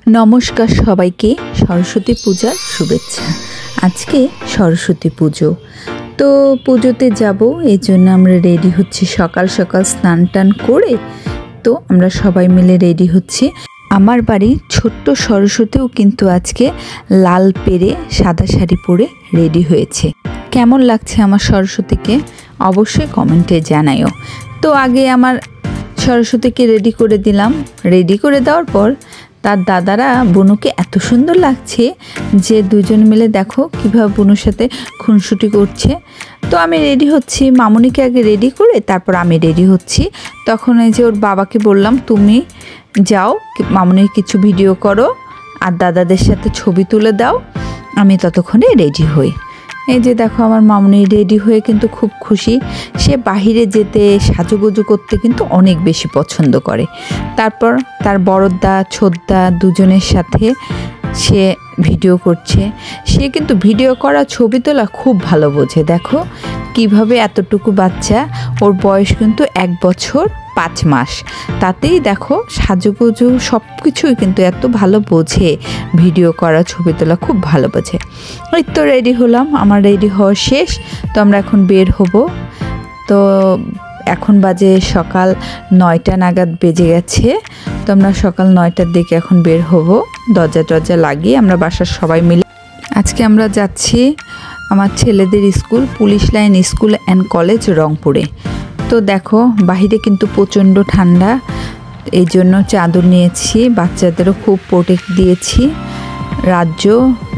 নমস্কার সবাইকে সরস্বতী পূজার শুভেচ্ছা। আজকে সরস্বতী পুজো, তো পুজোতে যাব, এই জন্য আমরা রেডি হচ্ছি। সকাল সকাল স্নান টান করে তো আমরা সবাই মিলে রেডি হচ্ছি। আমার বাড়ির ছোট্ট সরস্বতীও কিন্তু আজকে লাল পেরে সাদা শাড়ি পরে রেডি হয়েছে। কেমন লাগছে আমার সরস্বতীকে অবশ্যই কমেন্টে জানাইও। তো আগে আমার সরস্বতীকে রেডি করে দিলাম। রেডি করে দেওয়ার পর তার দাদারা বুনুকে এত সুন্দর লাগছে যে দুজন মিলে দেখো কীভাবে বুনুর সাথে খুনসুটি করছে। তো আমি রেডি হচ্ছি, মামুনিকে আগে রেডি করে তারপর আমি রেডি হচ্ছি। তখন এই যে ওর বাবাকে বললাম, তুমি যাও মামুনির কিছু ভিডিও করো আর দাদাদের সাথে ছবি তুলে দাও, আমি ততক্ষণে রেডি হই। এই যে দেখো আমার মামুনি রেডি হয়ে কিন্তু খুব খুশি। সে বাহিরে যেতে সাজুগুজু করতে কিন্তু অনেক বেশি পছন্দ করে। তারপর তার বড়দা ছোটদা দুজনের সাথে সে ভিডিও করছে। সে কিন্তু ভিডিও করা ছবি তোলা খুব ভালো বোঝে। দেখো কিভাবে এতটুকু বাচ্চা, ওর বয়স কিন্তু 1 বছর 5 মাস, তাতেই দেখো সাজুগুজু সব কিছুই কিন্তু এত ভালো বোঝে। ভিডিও করা ছবি তোলা খুব ভালো বোঝে। ওই তো রেডি হলাম, আমার রেডি হওয়া শেষ। তো আমরা এখন বের হব। তো এখন বাজে সকাল 9টা নাগাদ বেজে গেছে। তো আমরা সকাল 9টার দিকে এখন বের হব। দরজা লাগিয়ে আমরা বাসার সবাই মিলে আজকে আমরা যাচ্ছি আমার ছেলেদের school, police line school and college, রংপুরে। তো দেখো বাহিরে কিন্তু প্রচণ্ড ঠান্ডা, এই জন্য চাদর নিয়েছি, বাচ্চাদেরও খুব প্রোটেক্ট দিয়েছি।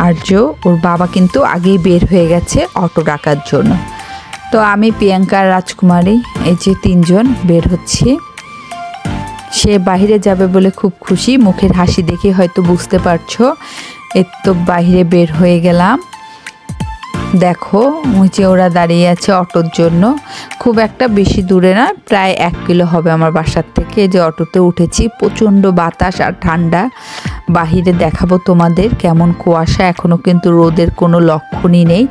আর্য ওর বাবা কিন্তু আগেই বের হয়ে গেছে অটো ডাকার জন্য। তো আমি প্রিয়াঙ্কা রাজকুমারী, এই যে 3 জন বের হচ্ছি। সে বাহিরে যাবে বলে খুব খুশি, মুখের হাসি দেখে হয়তো বুঝতে পারছো। এর তো বাহিরে বের হয়ে গেলাম। দেখো ওই যে ওরা দাঁড়িয়ে আছে অটোর জন্য। খুব একটা বেশি দূরে না, প্রায় 1 কিলো হবে আমার বাসার থেকে। যে অটোতে উঠেছি, প্রচণ্ড বাতাস আর ঠান্ডা। বাহিরে দেখাবো তোমাদের কেমন কুয়াশা, এখনও কিন্তু রোদের কোনো লক্ষণই নেই।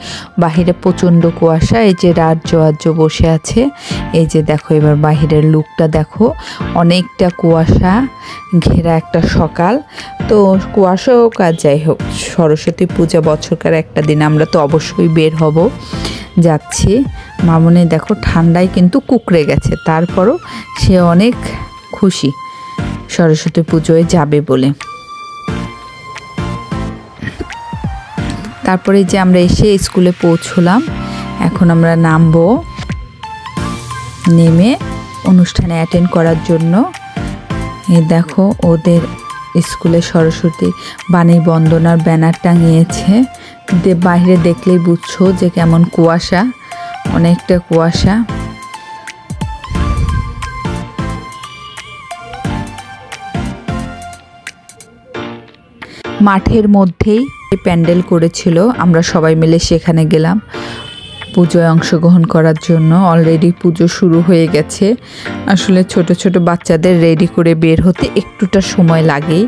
বাহিরে প্রচণ্ড কুয়াশা। এই যে আর্য বসে আছে। এই যে দেখো এবার বাহিরের লুকটা দেখো, অনেকটা কুয়াশা ঘেরা একটা সকাল। তো কুয়াশা হোক আর যাই হোক, সরস্বতী পূজা বছরকার একটা দিন, আমরা তো অবশ্যই বের হব। যাচ্ছি। মামুনি দেখো ঠান্ডায় কিন্তু কুকড়ে গেছে, তারপরও সে অনেক খুশি সরস্বতী পুজোয় যাবে বলে। তারপরে যে আমরা এসে স্কুলে পৌঁছলাম, এখন আমরা নামবো, নেমে অনুষ্ঠানে অ্যাটেন্ড করার জন্য। এই দেখো ওদের স্কুলে সরস্বতী বাণী বন্দনার ব্যানার টাঙিয়েছে। বাইরে দেখলেই বুঝছো যে কেমন কুয়াশা, অনেকটা কুয়াশা। মাঠের মধ্যেই প্যান্ডেল করেছিল, আমরা সবাই মিলে সেখানে গেলাম পুজোয় অংশগ্রহণ করার জন্য। অলরেডি পুজো শুরু হয়ে গেছে। আসলে ছোট ছোট বাচ্চাদের রেডি করে বের হতে একটুটা সময় লাগেই।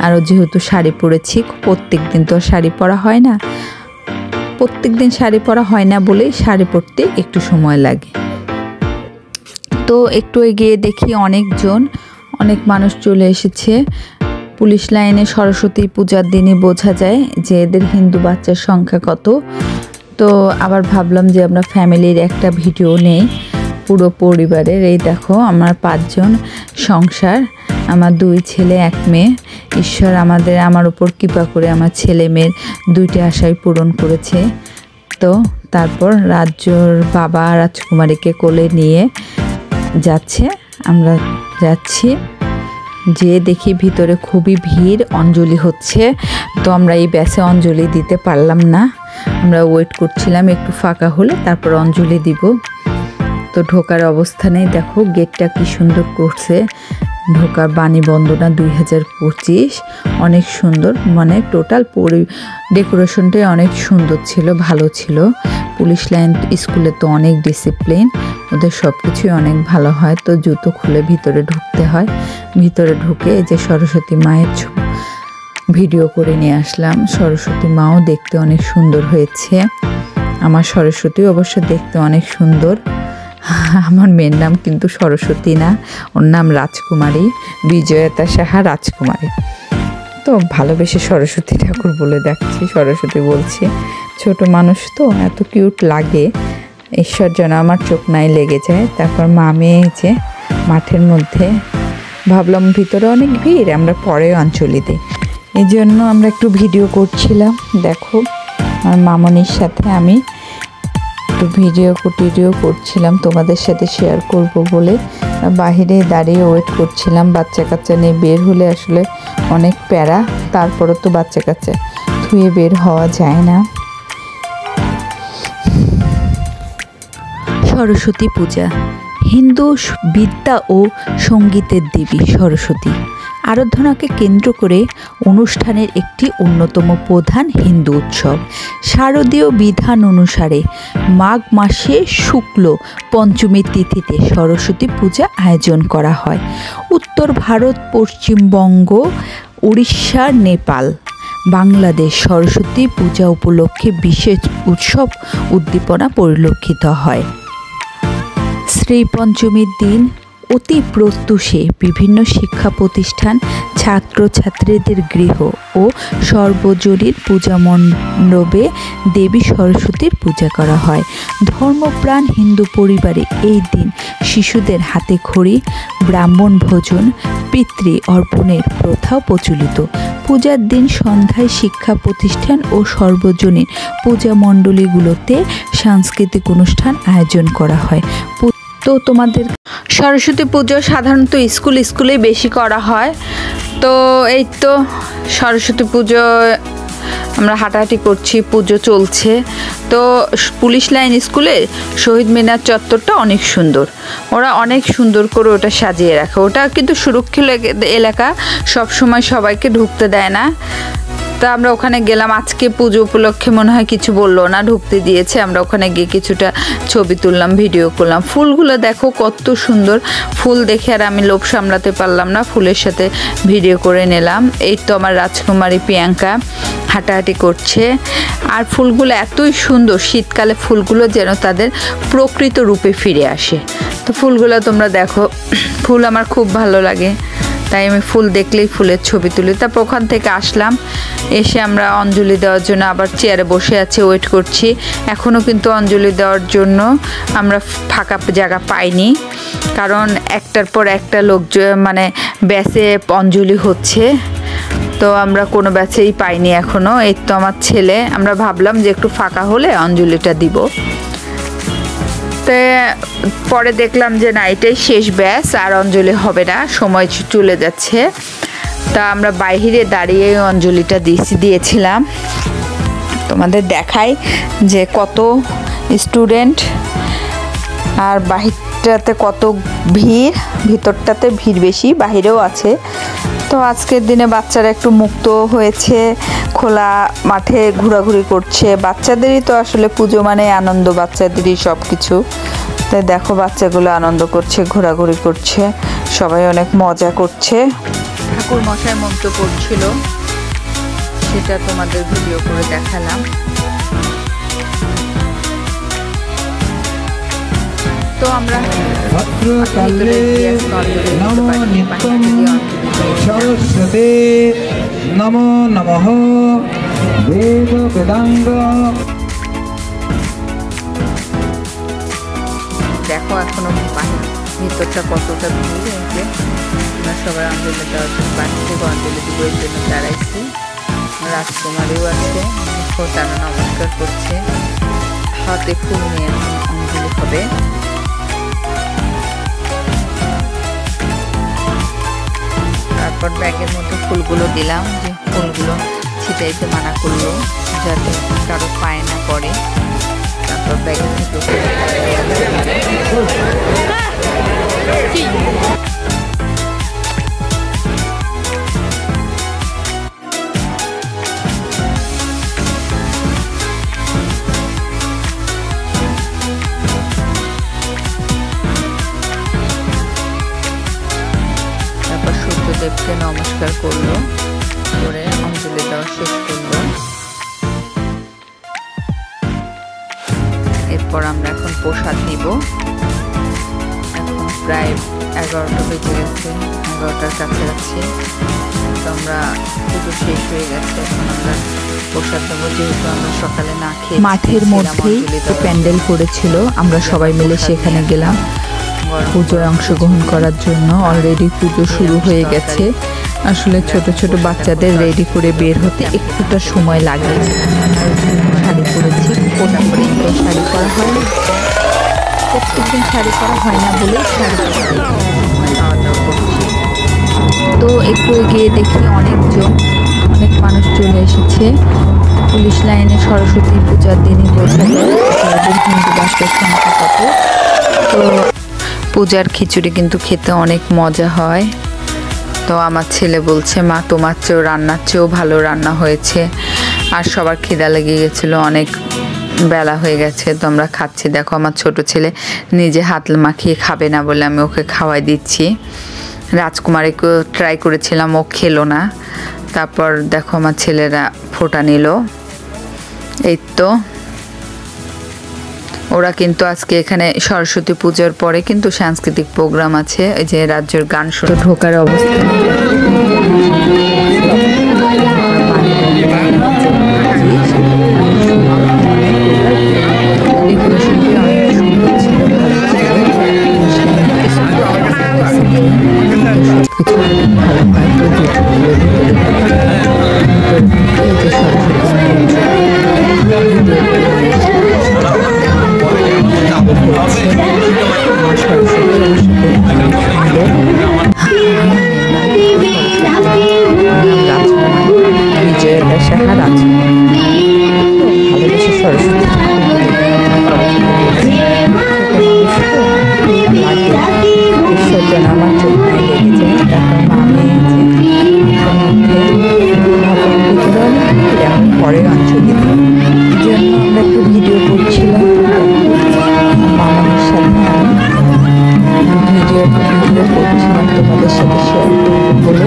আরও যেহেতু শাড়ি পরেছি, প্রত্যেক দিন তো শাড়ি পরা হয় না, বলেই শাড়ি পরতে একটু সময় লাগে। তো একটু এগিয়ে দেখি অনেক মানুষ চলে এসেছে। পুলিশ লাইনে সরস্বতী পূজার দিনই বোঝা যায় যে এদের হিন্দু বাচ্চার সংখ্যা কত। তো আবার ভাবলাম যে আমরা ফ্যামিলির একটা ভিডিও নেই পুরো পরিবারের। এই দেখো আমার 5 জন সংসার, আমার 2 ছেলে 1 মেয়ে। ঈশ্বর আমার উপর কৃপা করে আমার ছেলে মেয়ের 2টি আশাই পূরণ করেছে। তো তারপর রাজ্যর বাবা রাজকুমারীকে কোলে নিয়ে আমরা যাচ্ছি। যে দেখি ভিতরে খুবই ভিড়, অঞ্জলি হচ্ছে। তো আমরা এই ব্যাসে অঞ্জলি দিতে পারলাম না, আমরা ওয়েট করছিলাম একটু ফাঁকা হলে তারপর অঞ্জলি দিব। তো ঢোকার অবস্থানেই দেখো গেটটা কি সুন্দর করছে, ঢোকার বাণী বন্দনা 2025, অনেক সুন্দর, মানে টোটাল ডেকোরেশনটাই অনেক সুন্দর ছিল, ভালো ছিল। পুলিশ লাইন স্কুলে তো অনেক ডিসিপ্লিন, ওদের সব কিছুই অনেক ভালো হয়। তো জুতো খুলে ভিতরে ঢুকতে হয়। ভিতরে ঢুকে যে সরস্বতী মায়ের ভিডিও করে নিয়ে আসলাম। সরস্বতী মাও দেখতে অনেক সুন্দর হয়েছে। আমার সরস্বতী অবশ্য দেখতে অনেক সুন্দর। আমার মেয়ের নাম কিন্তু সরস্বতী না, ওর নাম রাজকুমারী, বিজয়তা সাহা রাজকুমারী। তো ভালোবেসে সরস্বতী ঠাকুর বলে ডাকছি, সরস্বতী বলছি। ছোট মানুষ তো এত কিউট লাগে, ঈশ্বর যেন আমার চোখ নাই লেগে যায়। তারপর মামে যে মাঠের মধ্যে, ভাবলাম ভিতরে অনেক ভিড়, আমরা পরে অঞ্জলি দিই, এই জন্য আমরা একটু ভিডিও করছিলাম। দেখো আমার মামনির সাথে আমি একটু ভিডিও করছিলাম, তোমাদের সাথে শেয়ার করব বলে বাহিরে দাঁড়িয়ে ওয়েট করছিলাম। বাচ্চা কাচ্চা নিয়ে বের হলে আসলে অনেক প্যারা, তারপরে তো বাচ্চা কাচ্চা ধুয়ে বের হওয়া যায় না। সরস্বতী পূজা হিন্দু বিদ্যা ও সঙ্গীতের দেবী সরস্বতী আরাধনাকে কেন্দ্র করে অনুষ্ঠানের একটি অন্যতম প্রধান হিন্দু উৎসব। শারদীয় বিধান অনুসারে মাঘ মাসে শুক্ল পঞ্চমী তিথিতে সরস্বতী পূজা আয়োজন করা হয়। উত্তর ভারত, পশ্চিমবঙ্গ, উড়িষ্যা, নেপাল, বাংলাদেশ সরস্বতী পূজা উপলক্ষে বিশেষ উৎসব উদ্দীপনা পরিলক্ষিত হয়। শ্রী পঞ্চমীর দিন অতি প্রত্যুষে বিভিন্ন শিক্ষা প্রতিষ্ঠান, ছাত্রছাত্রীদের গৃহ ও সর্বজনীন পূজা মণ্ডপে দেবী সরস্বতীর পূজা করা হয়। ধর্মপ্রাণ হিন্দু পরিবারে এই দিন শিশুদের হাতে খড়ি, ব্রাহ্মণ ভোজন, পিতৃ অর্পণের প্রথাও প্রচলিত। পূজার দিন সন্ধ্যায় শিক্ষা প্রতিষ্ঠান ও সর্বজনীন পূজা মণ্ডলীগুলোতে সাংস্কৃতিক অনুষ্ঠান আয়োজন করা হয়। তো তোমাদের সরস্বতী পুজো সাধারণত স্কুলে বেশি করা হয়। তো এই তো সরস্বতী পুজো আমরা হাঁটাহাঁটি করছি, পুজো চলছে। তো পুলিশ লাইন স্কুলে শহীদ মিনার চত্বরটা অনেক সুন্দর, ওরা অনেক সুন্দর করে ওটা সাজিয়ে রাখে। ওটা কিন্তু সুরক্ষিত এলাকা, সব সময় সবাইকে ঢুকতে দেয় না। তা আমরা ওখানে গেলাম, আজকে পুজো উপলক্ষে মনে হয় কিছু বললো না, ঢুকতে দিয়েছে। আমরা ওখানে গিয়ে কিছুটা ছবি তুললাম, ভিডিও করলাম। ফুলগুলো দেখো কত সুন্দর, ফুল দেখে আর আমি লোভ সামলাতে পারলাম না, ফুলের সাথে ভিডিও করে নিলাম। এই তো আমার রাজকুমারী প্রিয়াঙ্কা হাঁটাহাঁটি করছে। আর ফুলগুলো এতই সুন্দর, শীতকালে ফুলগুলো যেন তাদের প্রকৃত রূপে ফিরে আসে। তো ফুলগুলো তোমরা দেখো, ফুল আমার খুব ভালো লাগে, তাই আমি ফুল দেখলেই ফুলের ছবি তুলি। তারপর ওখান থেকে আসলাম, এসে আমরা অঞ্জলি দেওয়ার জন্য আবার চেয়ারে বসে আছি, ওয়েট করছি। এখনও কিন্তু অঞ্জলি দেওয়ার জন্য আমরা ফাঁকা জায়গা পাইনি, কারণ একটার পর একটা লোক মানে ব্যাচে অঞ্জলি হচ্ছে। তো আমরা কোনো ব্যাচেই পাইনি এখনও। এই তো আমার ছেলে, আমরা ভাবলাম যে একটু ফাঁকা হলে অঞ্জলিটা দিব। পরে দেখলাম যে না, এটাই শেষ ব্যাচ, আর অঞ্জলি হবে না, সময় চলে যাচ্ছে। তা আমরা বাইরে দাঁড়িয়ে অঞ্জলিটা দিয়েছিলাম। তোমাদের দেখাই যে কত স্টুডেন্ট, আর বাহিরটাতে কত ভিড়, ভিতরটাতে ভিড় বেশি, বাহিরেও আছে। তো আজকের দিনে বাচ্চারা একটু মুক্ত হয়েছে, খোলা মাঠে ঘোরাঘুরি করছে। বাচ্চাদেরই তো আসলে পুজো মানে আনন্দ, বাচ্চাদেরই সব কিছু। তাই দেখো বাচ্চাগুলো আনন্দ করছে, ঘোরাঘুরি করছে, সবাই অনেক মজা করছে। ঠাকুর মশাই মন্ত্র পড়ছিল, সেটা তোমাদের ভিডিও করে দেখালাম। তো আমরা সরস্বতী নমো নমঃ বেদ বেদাঙ্গ। দেখো এখনো ভিতরটা কতটা ভিড়, যে আমরা সবাই অঞ্জলি দেওয়ার জন্য বাড়ি থেকে অঞ্জলি দিব এর জন্য দাঁড়াইছি। রাজকুমারীও আছে, তারা নমস্কার করছে, হাতে ফুল নিয়ে অঞ্জলি হবে। তারপর ব্যাগের মধ্যে ফুলগুলো দিলাম, যে ফুলগুলো ছিটাইতে মানা করলো যাতে কারো পায়ে না পড়ে। তারপর ব্যাগের মধ্যে সূর্যদেবকে নমস্কার করলো, করে অঞ্জলি দেওয়া শেষ করলো। এরপর আমরা এখন প্রসাদ নিব। এখন প্রায় 11টা বেজে গেছে, 11টার কাছাকাছি। তো আমরা পুজো শেষ হয়ে গেছে, এখন আমরা প্রসাদ দেবো, যেহেতু আমরা সকালে না খেয়ে মাঠের মধ্যেই প্যান্ডেল করেছিল, আমরা সবাই মিলে সেখানে গেলাম পুজোয় অংশগ্রহণ করার জন্য। অলরেডি পুজো শুরু হয়ে গেছে। আসলে ছোট ছোট বাচ্চাদের রেডি করে বের হতে একটুটা সময় লাগে। শাড়ি পরেছি, প্রত্যেকদিন তো শাড়ি পরা হয় না, প্রত্যেকদিন শাড়ি পরা হয় না বলে শাড়ি খাওয়া দাওয়া করছি। তো একটু এগিয়ে দেখি অনেক মানুষ চলে এসেছে। পুলিশ লাইনে সরস্বতী পূজার দিনই বোঝা যায় হিন্দু বাচ্চার সংখ্যা কত। তো পূজার খিচুড়ি কিন্তু খেতে অনেক মজা হয়। তো আমার ছেলে বলছে, মা তোমার চেয়েও রান্নার চেয়েও ভালো রান্না হয়েছে। আর সবার খিদা লেগে গেছিলো, অনেক বেলা হয়ে গেছে। তো আমরা খাচ্ছি। দেখো আমার ছোট ছেলে নিজে হাত মাখিয়ে খাবে না বলে আমি ওকে খাওয়াই দিচ্ছি। রাজকুমারীকেও ট্রাই করেছিলাম, ও খেলো না। তারপর দেখো আমার ছেলেরা ফোঁটা নিল। এই তো ওরা কিন্তু আজকে এখানে সরস্বতী পূজার পরে কিন্তু সাংস্কৃতিক প্রোগ্রাম আছে, এই যে রাজ্যের গান শুনে ঢোকার অবস্থা। পরে অঞ্চলে জন্য আমরা একটু ভিডিও করছিলাম মামার সাথে, ভিডিও করছিলাম তোমাদের সাথে শেয়ার করবো বলে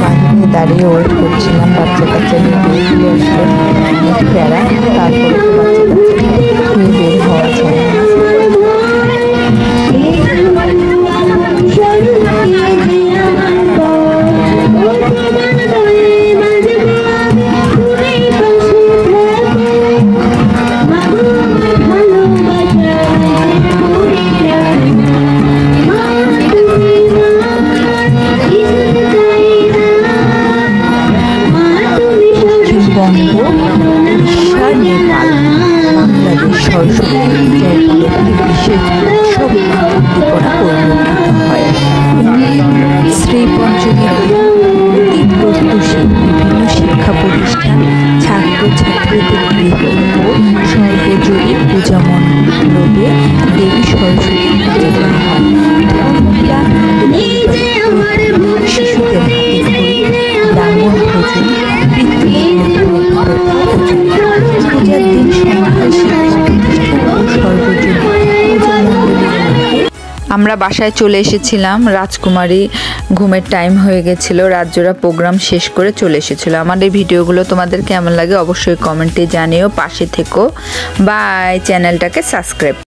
বাহিরে দাঁড়িয়ে ওয়েট করছিলাম। বাচ্চা কাচ্চা নিয়ে বেরিয়ে আসলো প্যারা, তারপরে বাচ্চা কাচ্চা খুবই বের হওয়া যায়। সরস্বতী পূজার বিশেষ উৎসব উদ্দীপনা পরিলক্ষিত হয়। শ্রী পঞ্চমীর প্রত্যুষে বিভিন্ন শিক্ষা প্রতিষ্ঠান, ছাত্রছাত্রীদের গৃহ ও সর্বজয়ী পূজা মণ্ডপে দেবী সরস্বতী পূজা করা হয়। শিশুদের হাতে খড়ি, ব্রাহ্মণ ভোজন, পূজার দিন আমরা বাসায় চলে এসেছিলাম। রাজকুমারী ঘুমের টাইম হয়ে গেছিল, রাজ্যরা প্রোগ্রাম শেষ করে চলে এসেছিল। আমার এই ভিডিওগুলো তোমাদের কেমন লাগে অবশ্যই কমেন্টে জানিও। পাশে থেকো। বাই। চ্যানেলটাকে সাবস্ক্রাইব